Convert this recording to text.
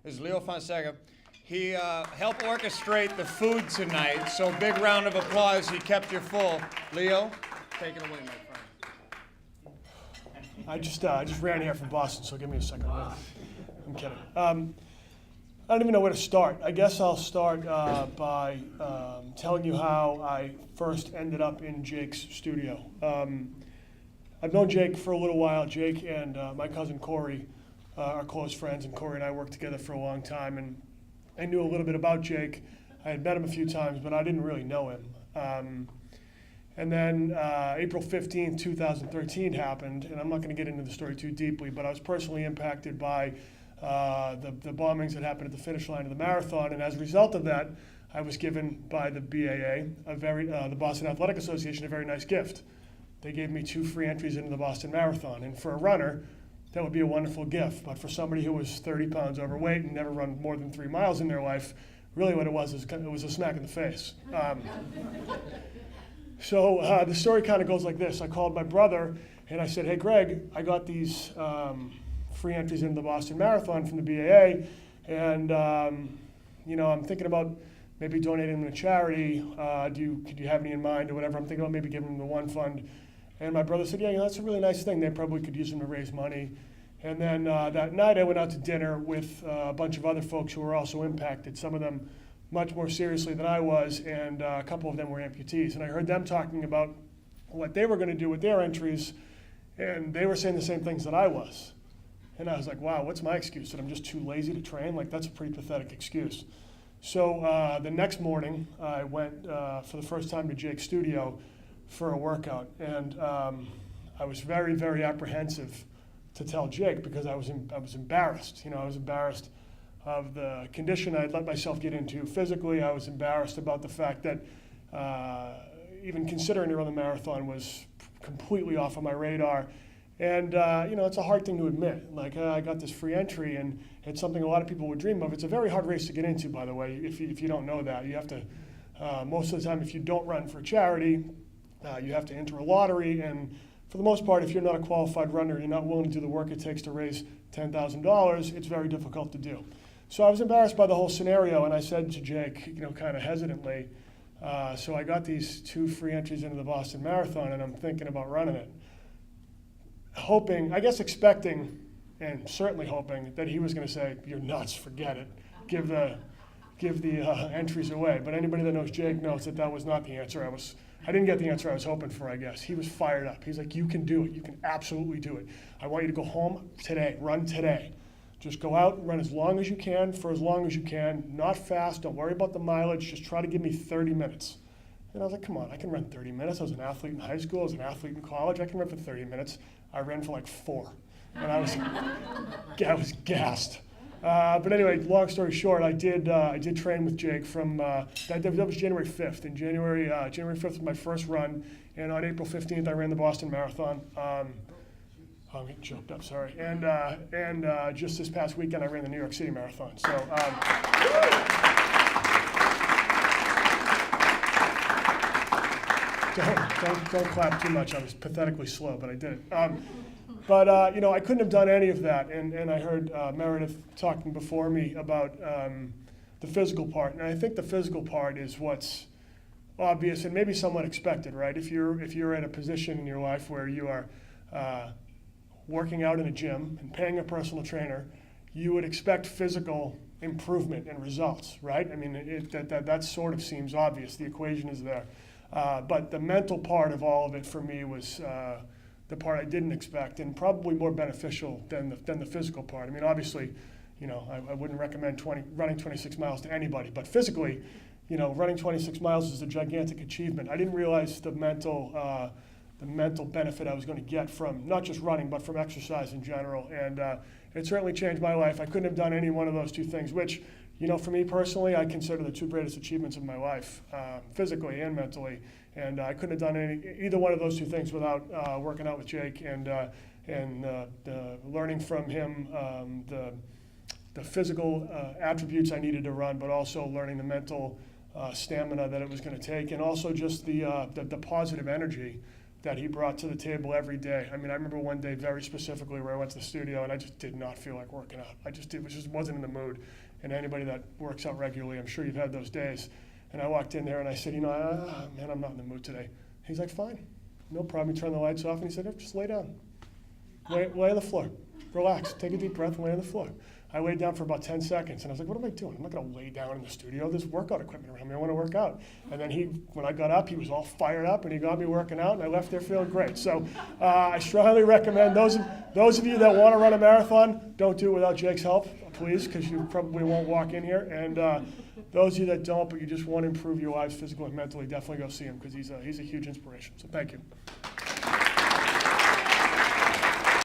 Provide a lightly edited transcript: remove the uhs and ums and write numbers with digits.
is Leo Fonseca. He helped orchestrate the food tonight, so big round of applause. He kept you full. Leo, take it away, my friend. I just ran here from Boston, so give me a second. I'm kidding. I don't even know where to start. I guess I'll start by telling you how I first ended up in Jake's studio. I've known Jake for a little while. Jake and my cousin Corey are close friends, and Corey and I worked together for a long time. And I knew a little bit about Jake. I had met him a few times, but I didn't really know him. And then April 15, 2013 happened, and I'm not going to get into the story too deeply, but I was personally impacted by the bombings that happened at the finish line of the marathon, and as a result of that, I was given by the BAA, the Boston Athletic Association, a very nice gift. They gave me 2 free entries into the Boston Marathon, and for a runner, that would be a wonderful gift, but for somebody who was 30 pounds overweight and never run more than 3 miles in their life, really what it was is it was a smack in the face. So the story kind of goes like this. I called my brother, and I said, hey, Greg, I got these free entries into the Boston Marathon from the BAA, and I'm thinking about maybe donating them to charity. Could you have any in mind or whatever? I'm thinking about maybe giving them the One Fund. And my brother said, yeah, that's a really nice thing. They probably could use them to raise money. And then that night I went out to dinner with a bunch of other folks who were also impacted, some of them much more seriously than I was, and a couple of them were amputees. And I heard them talking about what they were going to do with their entries, and they were saying the same things that I was. And I was like, wow, what's my excuse? That I'm just too lazy to train? Like, that's a pretty pathetic excuse. So the next morning, I went for the first time to Jake's studio for a workout. And I was very, very apprehensive to tell Jake because I was embarrassed. I was embarrassed of the condition I'd let myself get into physically. I was embarrassed about the fact that even considering to run the marathon was completely off of my radar. And, it's a hard thing to admit. Like, I got this free entry, and it's something a lot of people would dream of. It's a very hard race to get into, by the way, if you don't know that. You have to, most of the time, if you don't run for charity, you have to enter a lottery. And for the most part, if you're not a qualified runner, you're not willing to do the work it takes to raise $10,000, it's very difficult to do. So I was embarrassed by the whole scenario, and I said to Jake, kind of hesitantly, so I got these 2 free entries into the Boston Marathon, and I'm thinking about running it. Hoping, I guess expecting, and certainly hoping that he was going to say, you're nuts, forget it, give the entries away. But anybody that knows Jake knows that was not the answer. I didn't get the answer I was hoping for, I guess. He was fired up. He's like, you can do it. You can absolutely do it. I want you to go home today, run today. Just go out and run as long as you can, for as long as you can, not fast, don't worry about the mileage, just try to give me 30 minutes. And I was like, come on, I can run 30 minutes. I was an athlete in high school, I was an athlete in college, I can run for 30 minutes. I ran for like 4, and I was gassed. But anyway, long story short, I did train with Jake from, that was January 5th. And January 5th was my first run, and on April 15th, I ran the Boston Marathon. I'm getting choked up, sorry. And just this past weekend, I ran the New York City Marathon. So, don't clap too much. I was pathetically slow, but I did it. I couldn't have done any of that. And I heard Meredith talking before me about the physical part. And I think the physical part is what's obvious and maybe somewhat expected, right? If you're at a position in your life where you are working out in a gym and paying a personal trainer, you would expect physical improvement and results, right? I mean, that sort of seems obvious. The equation is there. But the mental part of all of it for me was the part I didn't expect, and probably more beneficial than the physical part. I mean, obviously, I wouldn't recommend running 26 miles to anybody, but physically, running 26 miles is a gigantic achievement. I didn't realize the mental benefit I was going to get from not just running, but from exercise in general. And it certainly changed my life. I couldn't have done any one of those 2 things, which, for me personally, I consider the 2 greatest achievements of my life, physically and mentally. And I couldn't have done either one of those 2 things without working out with Jake and learning from him the physical attributes I needed to run, but also learning the mental stamina that it was going to take, and also just the positive energy that he brought to the table every day. I mean, I remember one day very specifically where I went to the studio and I just did not feel like working out. I just wasn't in the mood. And anybody that works out regularly, I'm sure you've had those days. And I walked in there and I said, man, I'm not in the mood today. He's like, fine, no problem. He turned the lights off and he said, just lay down. Lay on the floor. Relax. Take a deep breath and lay on the floor. I laid down for about 10 seconds, and I was like, what am I doing? I'm not going to lay down in the studio. There's workout equipment around me. I want to work out. And then when I got up, he was all fired up, and he got me working out, and I left there feeling great. So I strongly recommend those of you that want to run a marathon, don't do it without Jake's help, please, because you probably won't walk in here. And those of you that don't, but you just want to improve your lives physically and mentally, definitely go see him, because he's a huge inspiration. So thank you.